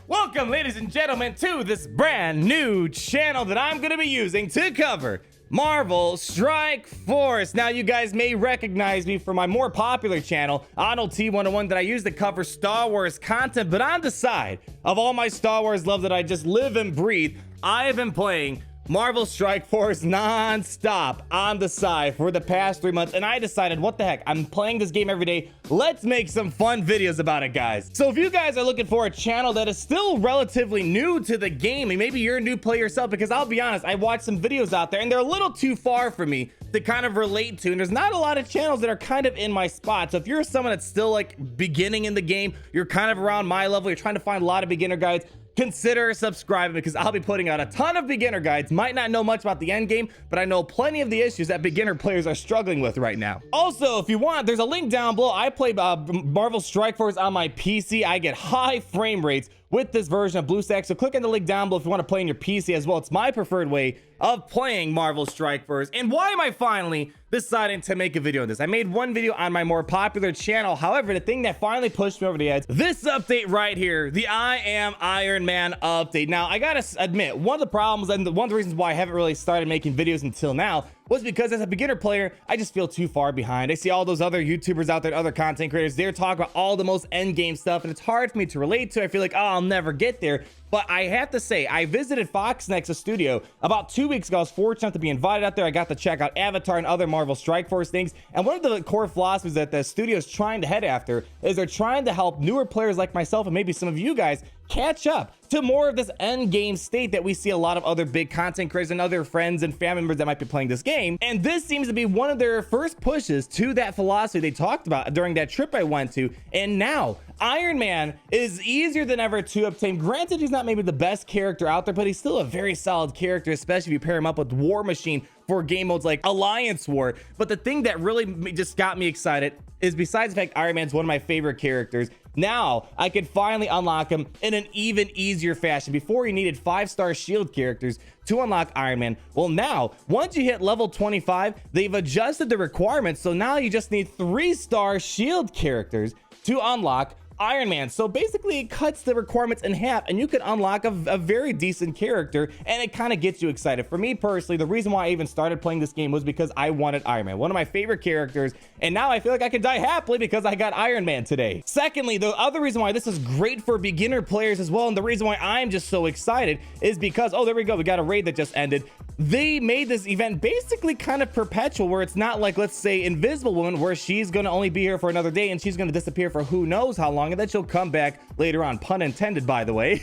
Welcome, ladies and gentlemen, to this brand new channel that I'm going to be using to cover Marvel Strike Force. Now, you guys may recognize me from my more popular channel, Arnold T101, that I use to cover Star Wars content, but on the side of all my Star Wars love that I just live and breathe, I have been playing Marvel Strike Force non-stop on the side for the past 3 months, and I decided, what the heck, I'm playing this game every day. Let's make some fun videos about it, guys. So if you guys are looking for a channel that is still relatively new to the game, and maybe you're a new player yourself, because I'll be honest, I watched some videos out there and they're a little too far for me to kind of relate to, and there's not a lot of channels that are kind of in my spot. So if you're someone that's still like beginning in the game, you're kind of around my level, you're trying to find a lot of beginner guides, consider subscribing, because I'll be putting out a ton of beginner guides. Might not know much about the end game, but I know plenty of the issues that beginner players are struggling with right now. Also, if you want, there's a link down below. I play Marvel Strike Force on my PC. I get high frame rates with this version of BlueStack, so click on the link down below if you want to play on your PC as well. It's my preferred way of playing Marvel Strike Force. And why am I finally deciding to make a video on this? I made one video on my more popular channel. However, the thing that finally pushed me over the edge, this update right here, the I Am Iron Man update. Now, I gotta admit, one of the problems and one of the reasons why I haven't really started making videos until now was because as a beginner player, I just feel too far behind. I see all those other YouTubers out there, other content creators, they're talking about all the most end game stuff, and it's hard for me to relate to. I feel like, oh, I'll never get there. But I have to say, I visited Fox Nexus Studio about 2 weeks ago. I was fortunate to be invited out there. I got to check out Avatar and other Marvel Strike Force things. And one of the core philosophies that the studio is trying to head after is they're trying to help newer players like myself and maybe some of you guys catch up to more of this end game state that we see a lot of other big content creators and other friends and family members that might be playing this game. And this seems to be one of their first pushes to that philosophy they talked about during that trip I went to. And now Iron Man is easier than ever to obtain. Granted, he's not maybe the best character out there, but he's still a very solid character, especially if you pair him up with War Machine for game modes like Alliance War. But the thing that really just got me excited is, besides the fact Iron Man's one of my favorite characters, now I can finally unlock him in an even easier fashion. Before, you needed 5-star shield characters to unlock Iron Man. Well, now once you hit level 25, they've adjusted the requirements, so now you just need 3-star shield characters to unlock Iron Man. So basically it cuts the requirements in half, and you can unlock a very decent character, and it kind of gets you excited. For me personally, the reason why I even started playing this game was because I wanted Iron Man, one of my favorite characters, and now I feel like I can die happily because I got Iron Man today. Secondly, the other reason why this is great for beginner players as well, and the reason why I'm just so excited, is because, oh, there we go, we got a raid that just ended. They made this event basically kind of perpetual, where it's not like, let's say, Invisible Woman, where she's going to only be here for another day and she's going to disappear for who knows how long, and then she'll come back later on, pun intended, by the way.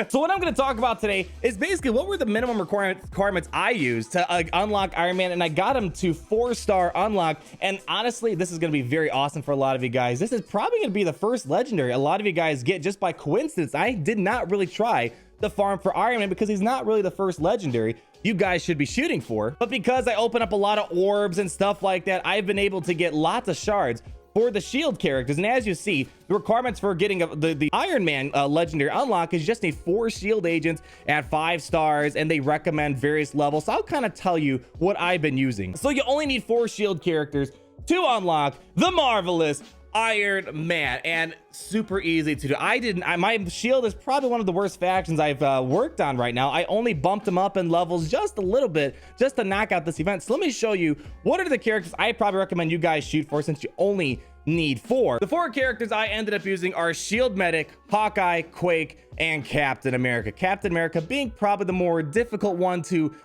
So what I'm going to talk about today is basically what were the minimum requirements I used to unlock Iron Man, and I got him to 4-star unlock. And honestly, this is going to be very awesome for a lot of you guys. This is probably going to be the first legendary a lot of you guys get just by coincidence. I did not really try the farm for Iron Man because he's not really the first legendary you guys should be shooting for, but because I open up a lot of orbs and stuff like that, I've been able to get lots of shards for the shield characters. And as you see, the requirements for getting the Iron Man legendary unlock is you just need 4 shield agents at 5 stars, and they recommend various levels. So I'll kind of tell you what I've been using. So you only need 4 shield characters to unlock the marvelous Iron Man, and super easy to do. My shield is probably one of the worst factions I've worked on right now. I only bumped them up in levels just a little bit just to knock out this event. So let me show you what are the characters I probably recommend you guys shoot for, since you only need 4. The 4 characters I ended up using are Shield Medic, Hawkeye, Quake, and Captain America. Captain America being probably the more difficult one to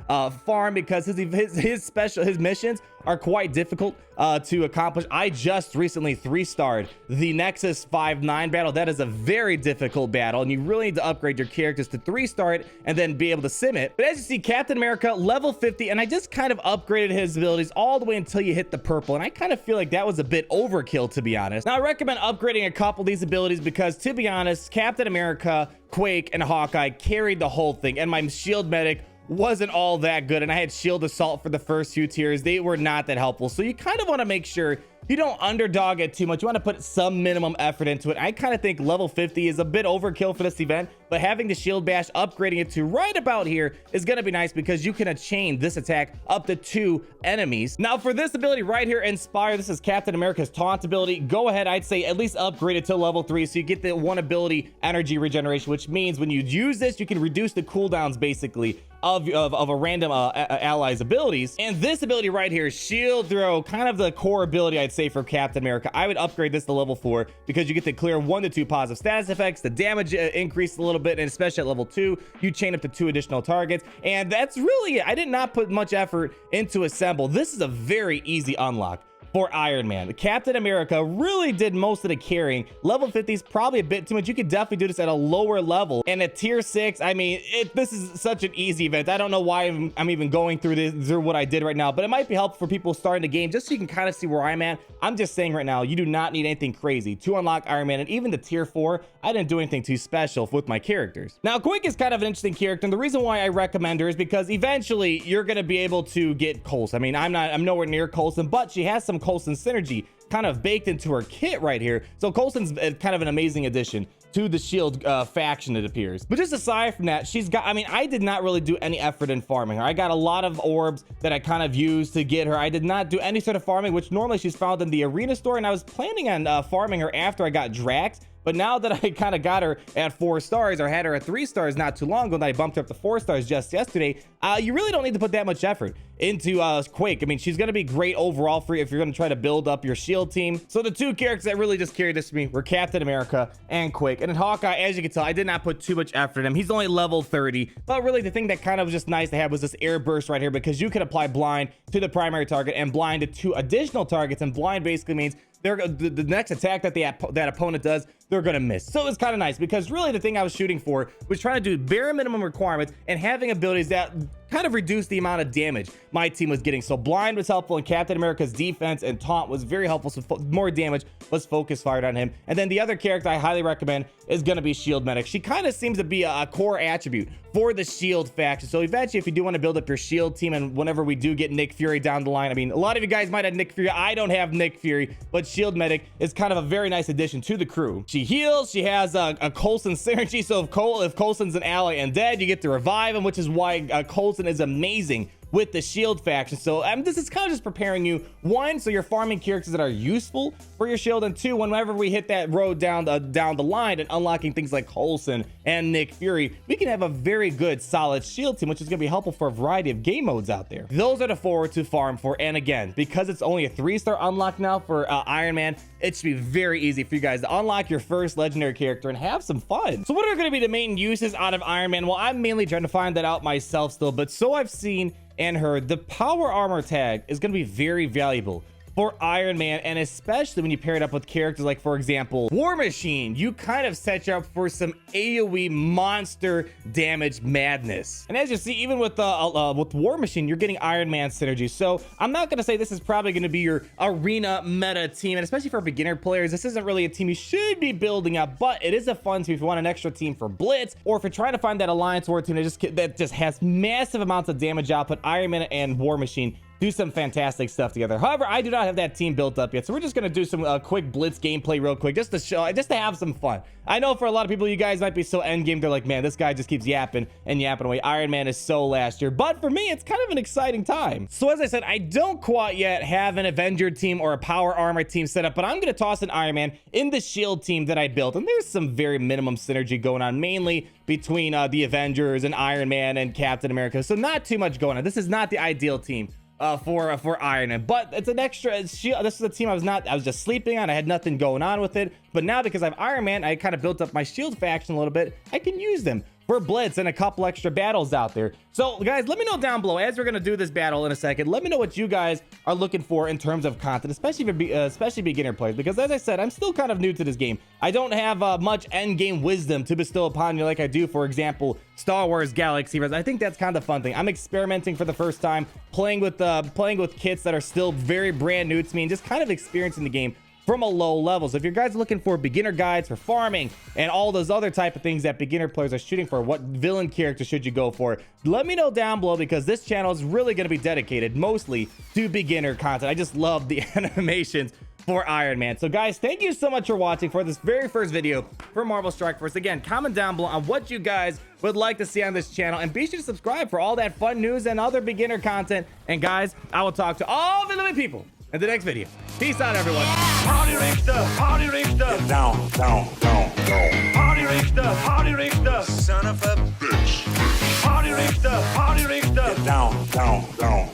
farm, because his missions are quite difficult to accomplish. I just recently 3-starred the Nexus 5-9 battle. That is a very difficult battle, and you really need to upgrade your characters to 3-star it and then be able to sim it. But as you see, Captain America level 50, and I just kind of upgraded his abilities all the way until you hit the purple, and I kind of feel like that was a bit overkill, to be honest. Now I recommend upgrading a couple of these abilities because, to be honest, Captain America, Quake, and Hawkeye carried the whole thing, and my Shield Medic wasn't all that good, and I had shield assault for the first few tiers. They were not that helpful, so you kind of want to make sure you don't underdog it too much. You want to put some minimum effort into it. I kind of think level 50 is a bit overkill for this event, but having the shield bash, upgrading it to right about here is going to be nice because you can chain this attack up to 2 enemies. Now for this ability right here, Inspire, this is Captain America's taunt ability. Go ahead, I'd say at least upgrade it to level 3 so you get the 1 ability energy regeneration, which means when you use this, you can reduce the cooldowns basically of a random ally's abilities. And this ability right here, shield throw, kind of the core ability I'd say for Captain America. I would upgrade this to level 4 because you get to clear 1 to 2 positive status effects, the damage increased a little bit, and especially at level 2 you chain up to 2 additional targets. And that's really it. I did not put much effort into assemble. This is a very easy unlock for Iron Man. Captain America really did most of the carrying. Level 50 is probably a bit too much. You could definitely do this at a lower level. And at tier 6, I mean, this is such an easy event. I don't know why I'm even going through what I did right now, but it might be helpful for people starting the game just so you can kind of see where I'm at. I'm just saying right now, you do not need anything crazy to unlock Iron Man. And even the tier 4, I didn't do anything too special with my characters. Now, Quick is kind of an interesting character, and the reason why I recommend her is because eventually you're going to be able to get Coulson. I mean, I'm nowhere near Coulson, but she has some Coulson synergy kind of baked into her kit right here. So Coulson's kind of an amazing addition to the shield faction, it appears. But just aside from that, she's got, I mean, I did not really do any effort in farming her. I got a lot of orbs that I kind of used to get her. I did not do any sort of farming, which normally she's found in the arena store, and I was planning on farming her after I got Drax. But now that I kind of got her at 4 stars, or had her at 3 stars not too long ago, and I bumped her up to 4 stars just yesterday, you really don't need to put that much effort into Quake. I mean, she's going to be great overall for you if you're going to try to build up your shield team. So the 2 characters that really just carried this for me were Captain America and Quake. And in Hawkeye, as you can tell, I did not put too much effort in him. He's only level 30. But really, the thing that kind of was just nice to have was this air burst right here, because you could apply blind to the primary target and blind to 2 additional targets. And blind basically means the next attack that that opponent does, they're gonna miss. So it's kind of nice because really the thing I was shooting for was trying to do bare minimum requirements and having abilities that kind of reduce the amount of damage my team was getting. So blind was helpful, and Captain America's defense and taunt was very helpful, so more damage was focus fired on him. And then the other character I highly recommend is going to be Shield Medic. She kind of seems to be a core attribute for the Shield faction. So eventually, if you do want to build up your Shield team, and whenever we do get Nick Fury down the line, I mean, a lot of you guys might have Nick Fury. I don't have Nick Fury, but Shield Medic is kind of a very nice addition to the crew. She heals. She has a Coulson synergy. So if Coulson's an ally and dead, you get to revive him, which is why Coulson is amazing with the shield faction. So this is kind of just preparing you, 1, so you're farming characters that are useful for your shield, and 2, whenever we hit that road down the line and unlocking things like Coulson and Nick Fury, we can have a very good solid shield team, which is going to be helpful for a variety of game modes out there. Those are the 4 to farm for, and again, because it's only a 3-star unlock now for Iron Man, it should be very easy for you guys to unlock your first legendary character and have some fun. So what are going to be the main uses out of Iron Man? Well, I'm mainly trying to find that out myself still, but so I've seen and heard the power armor tag is going to be very valuable for Iron Man, and especially when you pair it up with characters like, for example, War Machine. You kind of set you up for some AoE monster damage madness. And as you see, even with War Machine, you're getting Iron Man synergy. So I'm not going to say this is probably going to be your arena meta team, and especially for beginner players, this isn't really a team you should be building up, but it is a fun team if you want an extra team for Blitz, or if you're trying to find that Alliance War team that just has massive amounts of damage output. Iron Man and War Machine do some fantastic stuff together. However, I do not have that team built up yet, so we're just gonna do some quick Blitz gameplay real quick, just to have some fun. I know for a lot of people, you guys might be so endgame, they're like, man, this guy just keeps yapping and yapping away. Iron Man is so last year, but for me, it's kind of an exciting time. So as I said, I don't quite yet have an Avenger team or a Power Armor team set up, but I'm gonna toss an Iron Man in the Shield team that I built, and there's some very minimum synergy going on, mainly between the Avengers and Iron Man and Captain America, so not too much going on. This is not the ideal team for Iron Man, but it's an extra shield. This is a team I was just sleeping on. I had nothing going on with it, but now because I'm Iron Man, I kind of built up my shield faction a little bit. I can use them for Blitz and a couple extra battles out there. So guys, let me know down below, as we're gonna do this battle in a second, let me know what you guys are looking for in terms of content, especially beginner players, because as I said, I'm still kind of new to this game. I don't have much end game wisdom to bestow upon you like I do, for example, Star Wars Galaxy Res. I think that's kind of the fun thing. I'm experimenting for the first time, playing with kits that are still very brand new to me, and just kind of experiencing the game from a low level. So if you guys are looking for beginner guides for farming and all those other type of things that beginner players are shooting for, what villain character should you go for, let me know down below, because this channel is really going to be dedicated mostly to beginner content. I just love the animations for Iron Man. So guys, thank you so much for watching for this very first video for Marvel Strike Force. Again, comment down below on what you guys would like to see on this channel, and be sure to subscribe for all that fun news and other beginner content. And guys, I will talk to all the living people in the next video. Peace out, everyone. Party Richter, Party Richter. Down, down, down, down. Party Richter, Party Richter. Son of a bitch. Party Richter, Party Richter. Down, down, down.